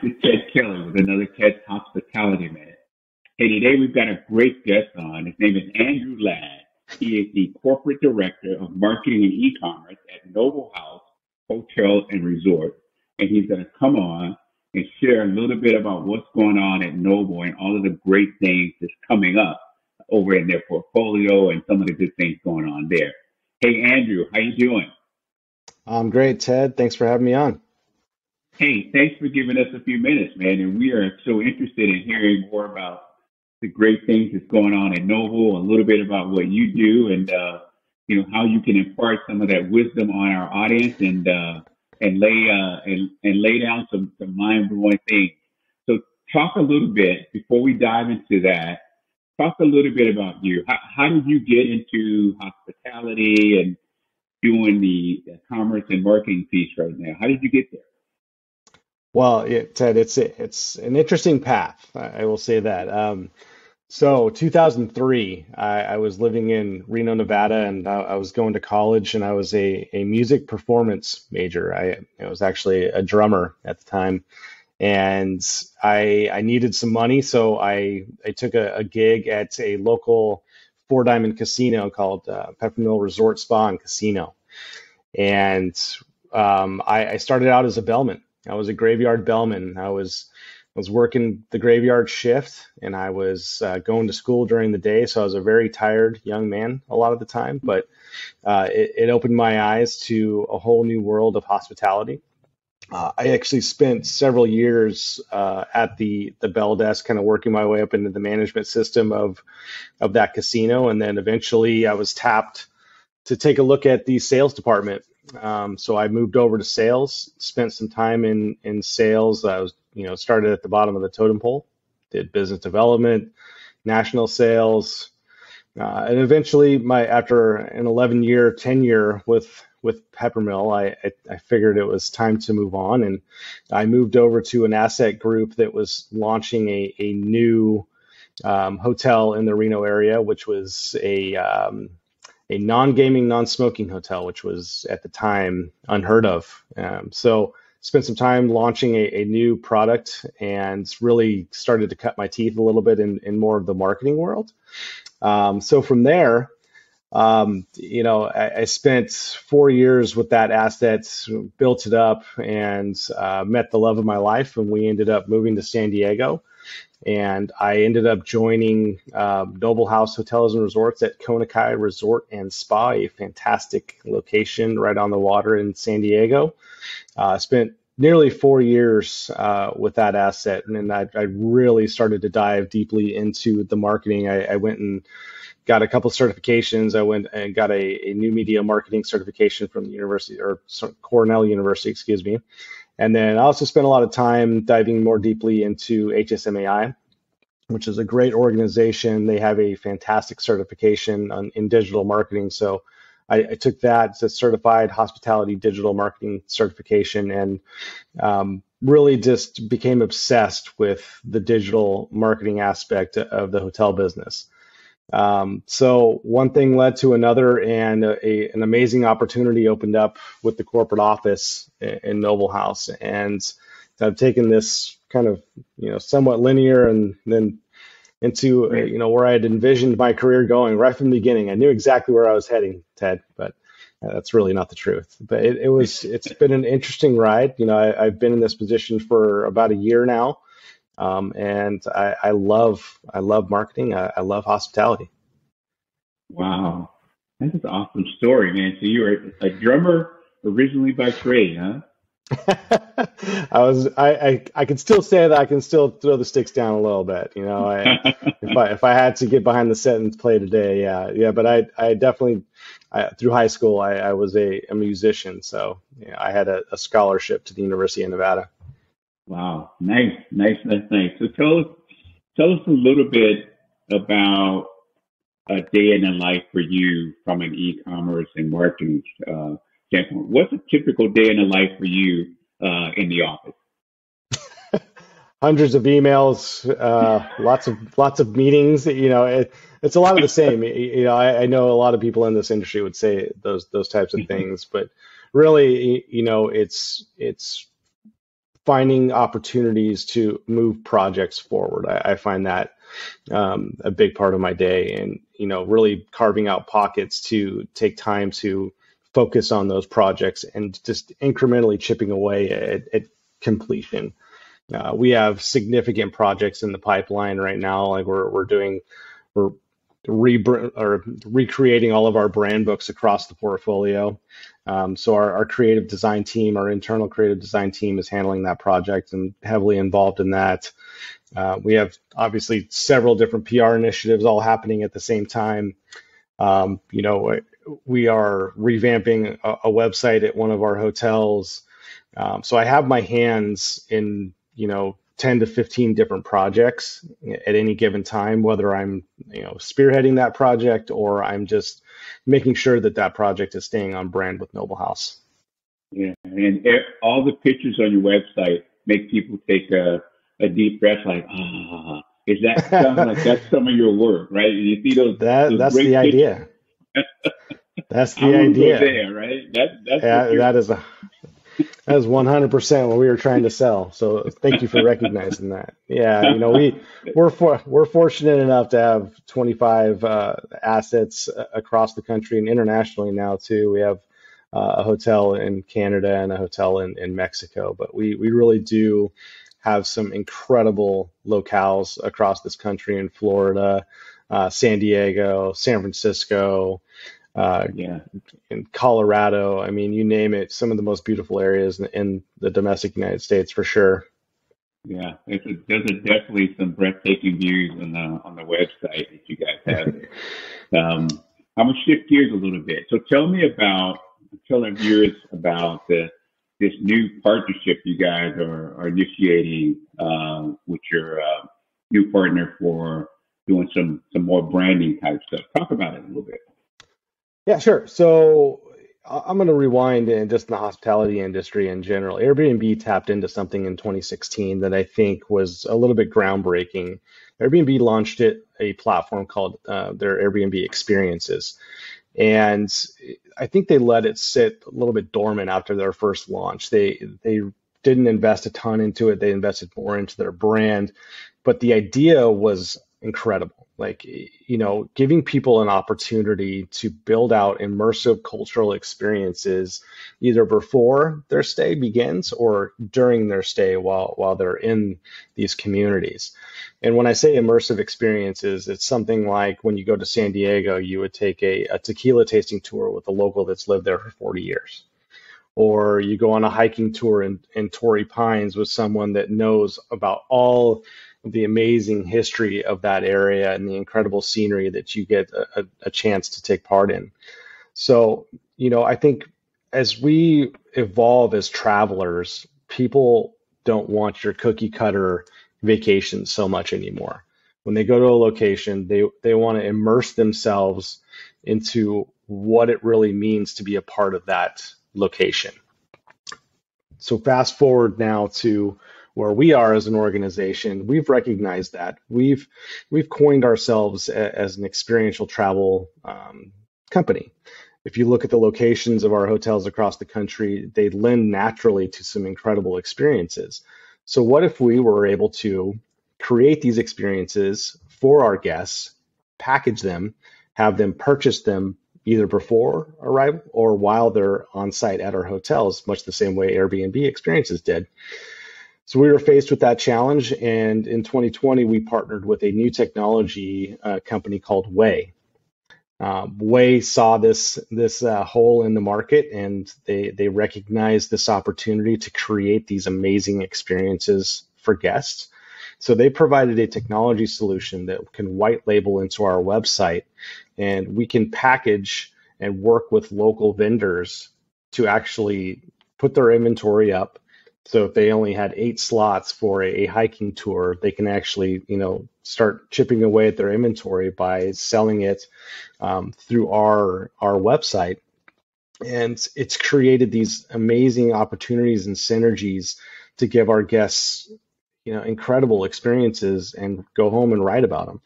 This is Ted Kelly with another Ted's Hospitality Minute. Hey, today we've got a great guest on. His name is Andrew Ladd. He is the Corporate Director of Marketing and E-commerce at Noble House Hotel and Resort. And he's going to come on and share a little bit about what's going on at Noble and all of the great things that's coming up over in their portfolio and some of the good things going on there. Hey, Andrew, how you doing? I'm great, Ted. Thanks for having me on. Hey, thanks for giving us a few minutes, man. And we are so interested in hearing more about the great things that's going on at Noble, a little bit about what you do, and how you can impart some of that wisdom on our audience and lay down some mind blowing things. So, talk a little bit before we dive into that. Talk a little bit about you. How did you get into hospitality and doing the commerce and marketing piece right now? How did you get there? Well, yeah, Ted, it's an interesting path. I will say that. So 2003, I was living in Reno, Nevada, and I was going to college, and I was a music performance major. I was actually a drummer at the time, and I needed some money, so I took a gig at a local Four Diamond casino called Peppermill Resort Spa and Casino, and I started out as a bellman. I was a graveyard bellman. I was working the graveyard shift, and I was going to school during the day. So I was a very tired young man a lot of the time, but it opened my eyes to a whole new world of hospitality. I actually spent several years at the bell desk, kind of working my way up into the management system of that casino, and then eventually I was tapped to take a look at the sales department. So I moved over to sales, spent some time in sales. I was, started at the bottom of the totem pole, did business development, national sales, and eventually, after an 11-year tenure with Peppermill, I figured it was time to move on, and I moved over to an asset group that was launching a new hotel in the Reno area, which was a non-gaming, non-smoking hotel, which was at the time unheard of. So spent some time launching a new product and really started to cut my teeth a little bit in more of the marketing world. So from there, I spent 4 years with that asset, built it up, and met the love of my life, and we ended up moving to San Diego. And I ended up joining Noble House Hotels and Resorts at Konakai Resort and Spa, a fantastic location right on the water in San Diego. Spent nearly 4 years with that asset, and then I really started to dive deeply into the marketing. I went and got a couple certifications. I went and got a new media marketing certification from the university, or Cornell University, excuse me. And then I also spent a lot of time diving more deeply into HSMAI, which is a great organization. They have a fantastic certification in digital marketing. So I took that. It's a certified hospitality digital marketing certification, and really just became obsessed with the digital marketing aspect of the hotel business. So one thing led to another, and an amazing opportunity opened up with the corporate office in Noble House. And I've taken this kind of, somewhat linear and then into, where I had envisioned my career going right from the beginning. I knew exactly where I was heading, Ted, but that's really not the truth. But it's been an interesting ride. I've been in this position for about a year now. And I love marketing. I love hospitality. Wow, that's an awesome story, man. So you were a drummer originally by trade, huh? I can still say that I can still throw the sticks down a little bit. If I had to get behind the set and play today, yeah. But I definitely, through high school, I was a musician. So I had a scholarship to the University of Nevada. Wow, nice. So tell us a little bit about a day in the life for you from an e-commerce and marketing standpoint. What's a typical day in the life for you in the office? Hundreds of emails, lots of meetings. It's a lot of the same. I know a lot of people in this industry would say those types of things, but really, it's finding opportunities to move projects forward. I find that a big part of my day, and really carving out pockets to take time to focus on those projects and just incrementally chipping away at completion. We have significant projects in the pipeline right now. Like we're recreating all of our brand books across the portfolio. So our creative design team, our internal creative design team, is handling that project and heavily involved in that. We have obviously several different PR initiatives all happening at the same time. We are revamping a website at one of our hotels. So I have my hands in 10 to 15 different projects at any given time, whether I'm spearheading that project or I'm just making sure that project is staying on brand with Noble House. Yeah, and all the pictures on your website make people take a deep breath, like, is that sounds like that's some of your work, right? And you see those that's great the pictures. idea. That's the I want to go idea. there, right? That's Yeah, what you're. that is 100% what we were trying to sell. So thank you for recognizing that. Yeah, we're fortunate enough to have 25 assets across the country and internationally now too. We have a hotel in Canada and a hotel in Mexico, but we really do have some incredible locales across this country in Florida, San Diego, San Francisco, Yeah, in Colorado. I mean, you name it, some of the most beautiful areas in the domestic United States for sure. yeah. There's definitely some breathtaking views on the website that you guys have there. I'm gonna shift gears a little bit. So tell our viewers about this new partnership you guys are initiating with your new partner for doing some more branding type stuff. Talk about it a little bit. Yeah, sure. So I'm going to rewind in just the hospitality industry in general. Airbnb tapped into something in 2016 that I think was a little bit groundbreaking. Airbnb launched a platform called their Airbnb Experiences. And I think they let it sit a little bit dormant after their first launch. They didn't invest a ton into it. They invested more into their brand, but the idea was incredible. Like, giving people an opportunity to build out immersive cultural experiences either before their stay begins or during their stay while they're in these communities. And when I say immersive experiences, it's something like when you go to San Diego, you would take a tequila tasting tour with a local that's lived there for 40 years. Or you go on a hiking tour in Torrey Pines with someone that knows about all the amazing history of that area and the incredible scenery that you get a chance to take part in. So, I think as we evolve as travelers, people don't want your cookie cutter vacation so much anymore. When they go to a location, they want to immerse themselves into what it really means to be a part of that location. So fast forward now to where we are as an organization, we've recognized that we've coined ourselves as an experiential travel company. If you look at the locations of our hotels across the country, they lend naturally to some incredible experiences. So what if we were able to create these experiences for our guests, package them, have them purchase them either before arrival or while they're on site at our hotels, much the same way Airbnb Experiences did. So we were faced with that challenge, and in 2020, we partnered with a new technology company called Way. Way saw this hole in the market, and they recognized this opportunity to create these amazing experiences for guests. So they provided a technology solution that can white label into our website, and we can package and work with local vendors to actually put their inventory up. So if they only had 8 slots for a hiking tour, they can actually, start chipping away at their inventory by selling it through our website. And it's created these amazing opportunities and synergies to give our guests, incredible experiences and go home and write about them.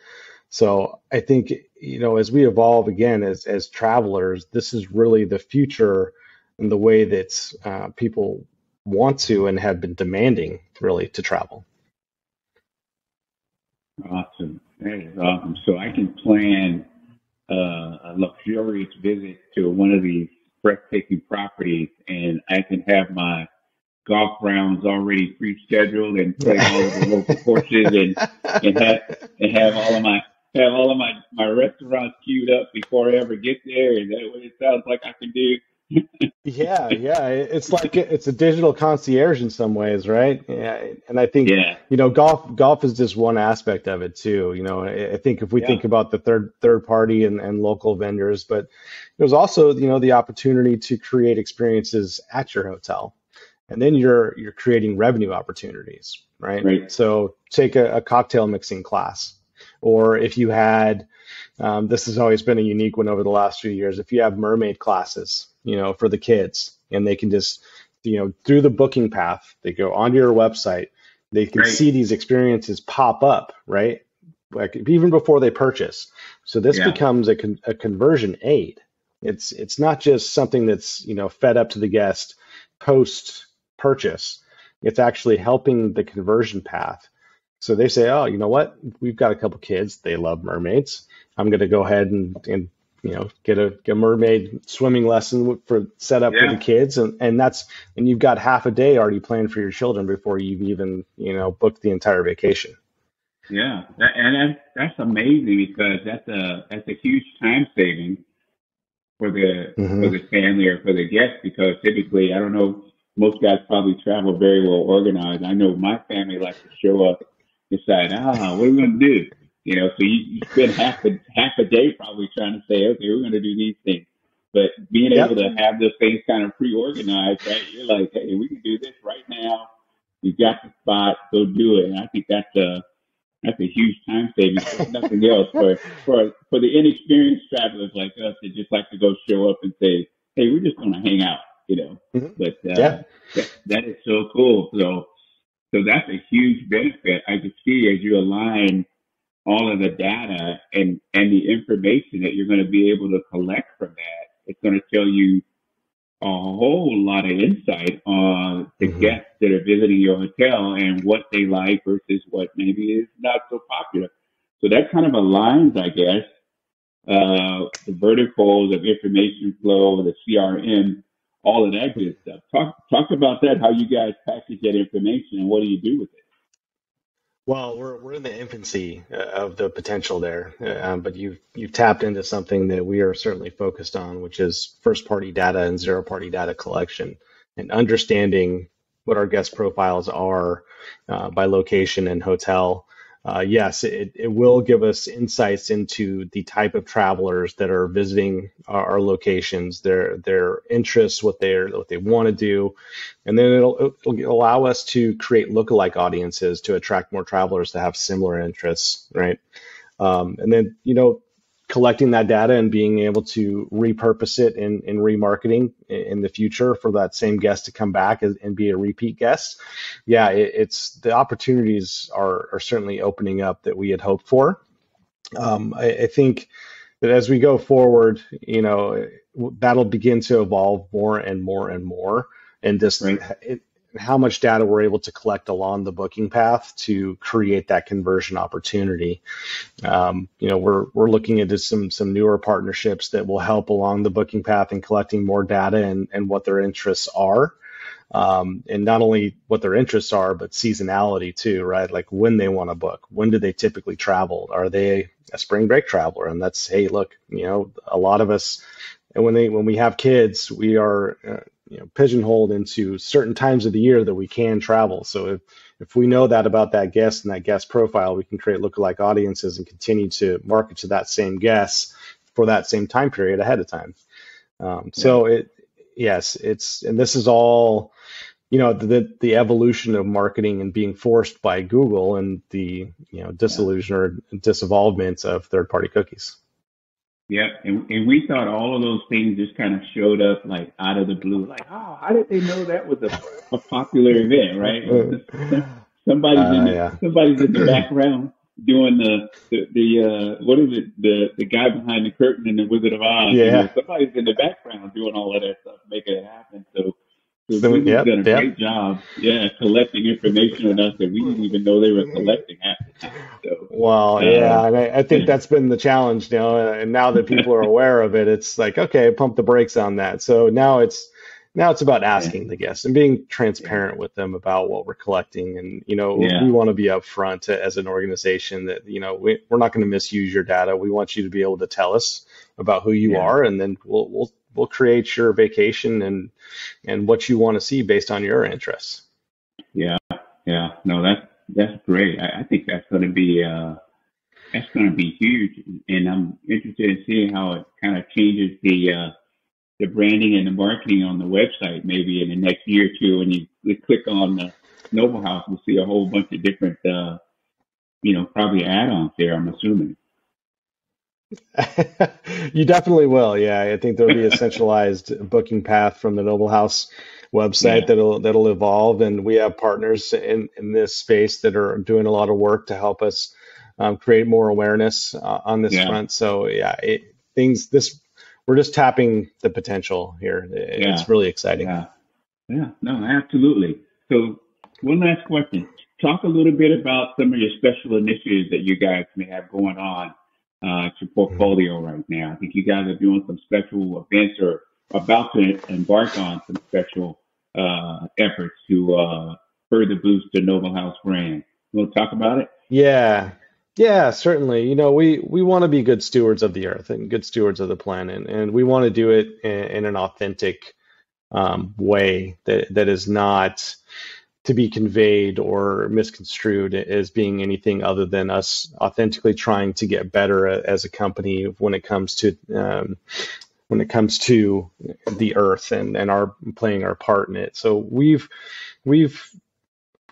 So I think, as we evolve again as travelers, this is really the future and the way that people want to and have been demanding really to travel. Awesome. That is awesome. So I can plan a luxurious visit to one of these breathtaking properties, and I can have my golf rounds already pre-scheduled and play all of the local courses, and have my restaurants queued up before I ever get there. Is that what it sounds like I can do? Yeah, yeah, it's like it's a digital concierge in some ways, right? Yeah, and I think, Yeah, golf is just one aspect of it too. I think if we yeah, think about the third party and local vendors, but there's also, the opportunity to create experiences at your hotel, and then you're creating revenue opportunities, right? right. So take a cocktail mixing class, or if you had, this has always been a unique one over the last few years. If you have mermaid classes, for the kids, and they can just, through the booking path, they go onto your website, they can Right. see these experiences pop up, right? Like even before they purchase. So this Yeah. becomes a conversion aid. It's not just something that's, fed up to the guest post purchase. It's actually helping the conversion path. So they say, oh, you know what? We've got a couple kids. They love mermaids. I'm going to go ahead and get a mermaid swimming lesson for set up for the Yeah. kids, and you've got half a day already planned for your children before you've even booked the entire vacation. Yeah. That's amazing because that's a huge time saving for Hmm. the family or for the guest, because typically, I don't know, most guys probably travel very well organized. I know my family likes to show up, decide, what are we going to do? So you spend half a day probably trying to say, okay, we're going to do these things. But being able Yep. to have those things kind of pre-organized, right? You're like, hey, we can do this right now. You got the spot, go do it. And I think that's a huge time savings, if nothing else, for the inexperienced travelers like us that just like to go show up and say, "Hey, we're just going to hang out." Hmm. But Yeah. that is so cool. So that's a huge benefit. I can see as you align all of the data and the information that you're going to be able to collect from that. It's going to tell you a whole lot of insight on the Hmm. guests that are visiting your hotel and what they like versus what maybe is not so popular. So that kind of aligns, I guess, the verticals of information flow, the CRM, all of that good stuff. Talk about that. How you guys package that information and what do you do with it? Well, we're in the infancy of the potential there, but you've tapped into something that we are certainly focused on, which is first party data and zero party data collection, and understanding what our guest profiles are by location and hotel. Yes, it will give us insights into the type of travelers that are visiting our locations, their interests, what they want to do, and then it'll allow us to create lookalike audiences to attract more travelers that have similar interests, right? And then, collecting that data and being able to repurpose it in remarketing in the future for that same guest to come back and be a repeat guest. Yeah, it's the opportunities are certainly opening up that we had hoped for. I think that as we go forward, that'll begin to evolve more and more and more, and just Right? how much data we're able to collect along the booking path to create that conversion opportunity. We're looking into some newer partnerships that will help along the booking path and collecting more data and what their interests are. And not only what their interests are, but seasonality too, right? Like when they want to book, when do they typically travel? Are they a spring break traveler? And that's, hey, look, a lot of us, and when we have kids, we are pigeonholed into certain times of the year that we can travel. So if we know that about that guest and that guest profile, we can create lookalike audiences and continue to market to that same guest for that same time period ahead of time. Yeah. So yes, and this is all, the evolution of marketing and being forced by Google and the, Yeah. disillusion or disinvolvement of third party cookies. Yeah, and we thought all of those things just kind of showed up like out of the blue. Like, how did they know that was a popular event, right? It's just Yeah. somebody's in the background doing what is it, the guy behind the curtain in the Wizard of Oz. Yeah. Somebody's in the background doing all of that stuff, making it happen. So So Google's Yep, done a yep. great job, yeah, collecting information on us that we didn't even know they were collecting half the time. Well, So, uh, yeah, and I think that's been the challenge, and now that people are aware of it, it's like, okay, pump the brakes on that. So now it's about yeah, asking the guests and being yeah, transparent with them about what we're collecting, and we yeah, want to be upfront as an organization that we're not going to misuse your data. We want you to be able to tell us about who you yeah, are, and then we'll create your vacation and what you want to see based on your interests. yeah, yeah. No, that's great. I think that's going to be huge, and I'm interested in seeing how it kind of changes the branding and the marketing on the website. Maybe in the next year or two, when you click on the Noble House, we'll see a whole bunch of different, probably add-ons there. I'm assuming. You definitely will. Yeah, I think there'll be a centralized booking path from the Noble House website Yeah, that'll evolve, and we have partners in this space that are doing a lot of work to help us create more awareness on this yeah, front. So yeah, things this we're just tapping the potential here. yeah, It's really exciting. yeah, yeah. No, absolutely. So, one last question. Talk a little bit about some of your special initiatives that you guys may have going on at your portfolio right now. I think you guys are doing some special events or about to embark on some special efforts to further boost the Noble House brand. You want to talk about it? Yeah. Yeah, certainly. We want to be good stewards of the earth and good stewards of the planet, and we want to do it in an authentic way that is not to be conveyed or misconstrued as being anything other than us authentically trying to get better as a company when it comes to the earth and our playing our part in it. So we've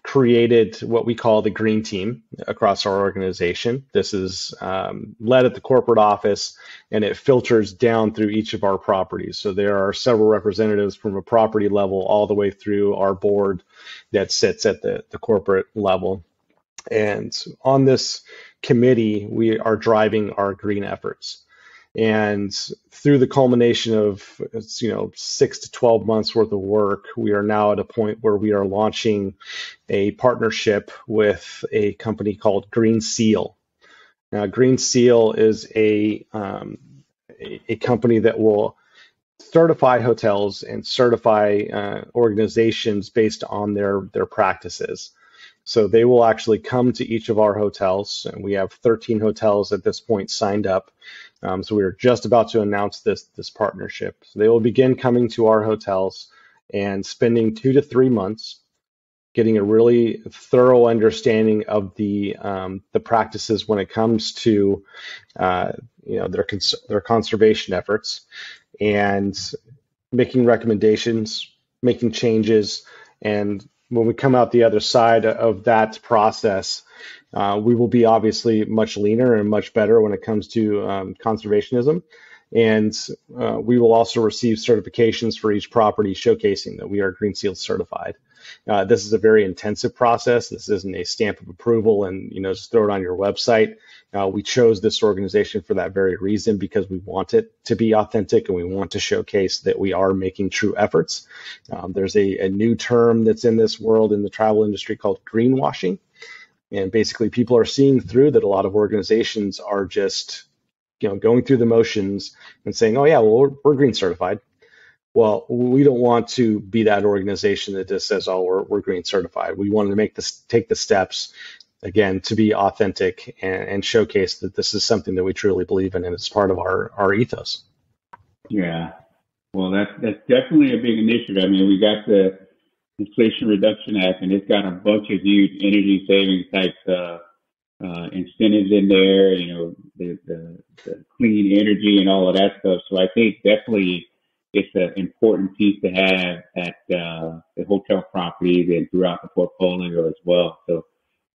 created what we call the green team across our organization. This is led at the corporate office, and it filters down through each of our properties. So there are several representatives from a property level all the way through our board that sits at the corporate level. And on this committee, we are driving our green efforts. And through the culmination of 6 to 12 months worth of work, we are now at a point where we are launching a partnership with a company called Green Seal. Now, Green Seal is a company that will certify hotels and certify organizations based on their practices. So they will actually come to each of our hotels, and we have 13 hotels at this point signed up. So we are just about to announce this partnership. So they will begin coming to our hotels and spending 2 to 3 months getting a really thorough understanding of the practices when it comes to their conservation efforts, and making recommendations, making changes, and when we come out the other side of that process, we will be obviously much leaner and much better when it comes to conservationism. And we will also receive certifications for each property showcasing that we are Green Seal certified. This is a very intensive process. This isn't a stamp of approval and just throw it on your website. We chose this organization for that very reason, because we want it to be authentic and we want to showcase that we are making true efforts. There's a new term that's in this world in the travel industry called greenwashing. And basically people are seeing through that a lot of organizations are just going through the motions and saying, oh yeah, well, we're green certified. Well, we don't want to be that organization that just says, oh, we're green certified. We wanted to take the steps, again, to be authentic and showcase that this is something that we truly believe in, and it's part of our ethos. Yeah. Well, that's definitely a big initiative. I mean, we got the Inflation Reduction Act, and it's got a bunch of huge energy savings type incentives in there. The clean energy and all of that stuff. So I think definitely it's an important piece to have at the hotel properties and throughout the portfolio as well. So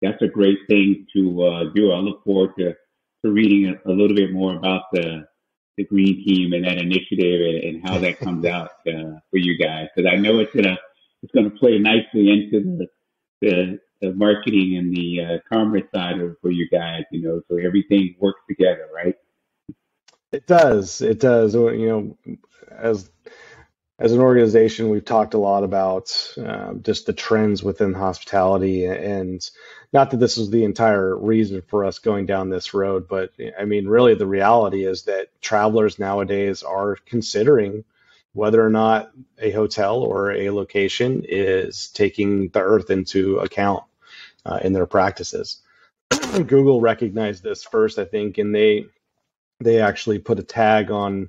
that's a great thing to do. I look forward to reading a little bit more about the green team and that initiative and how that comes out for you guys, because I know it's gonna play nicely into the marketing and the commerce side for you guys. So everything works together, right? It does. It does. As as an organization, we've talked a lot about just the trends within hospitality, and not that this is the entire reason for us going down this road, but I mean, really, the reality is that travelers nowadays are considering whether or not a hotel or a location is taking the earth into account in their practices. Google recognized this first, I think, and they actually put a tag on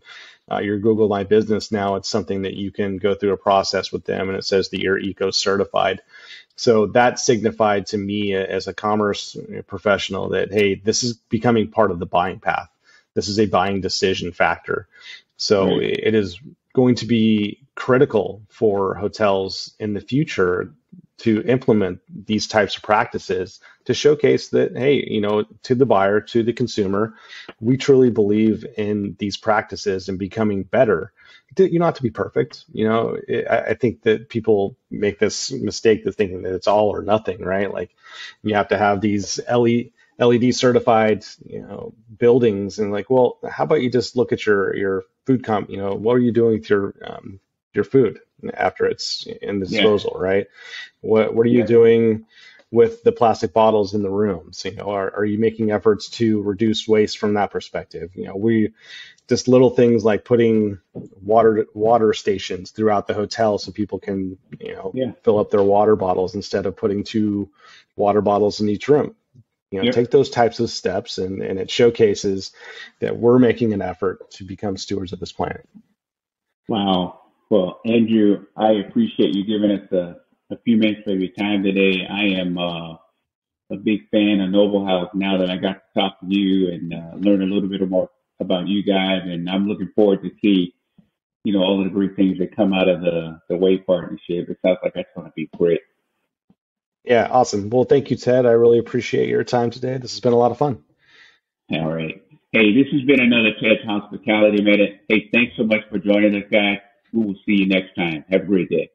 your Google My Business. Now it's something that you can go through a process with them, and it says that you're eco certified. So that signified to me as a commerce professional that, hey, this is becoming part of the buying path. This is a buying decision factor. So Right. it is going to be critical for hotels in the future to implement these types of practices to showcase that, hey, to the buyer, to the consumer, we truly believe in these practices and becoming better. You don't have to be perfect. I think that people make this mistake of thinking that it's all or nothing, right? Like you have to have these LED certified, buildings, and like, well, how about you just look at your food what are you doing with your food after it's in the Yeah. disposal, right? What are you Yeah. doing with the plastic bottles in the rooms? Are you making efforts to reduce waste from that perspective? We just little things like putting water stations throughout the hotel so people can, Yeah. fill up their water bottles instead of putting two water bottles in each room. Yep. Take those types of steps, and it showcases that we're making an effort to become stewards of this planet. Wow. Well, Andrew, I appreciate you giving us a few minutes of your time today. I am a big fan of Noble House now that I got to talk to you and learn a little bit more about you guys. And I'm looking forward to see, all of the great things that come out of the Way partnership. It sounds like that's going to be great. Yeah, awesome. Well, thank you, Ted. I really appreciate your time today. This has been a lot of fun. All right. Hey, this has been another Ted's Hospitality Minute. Hey, thanks so much for joining us, guys. We will see you next time. Have a great day.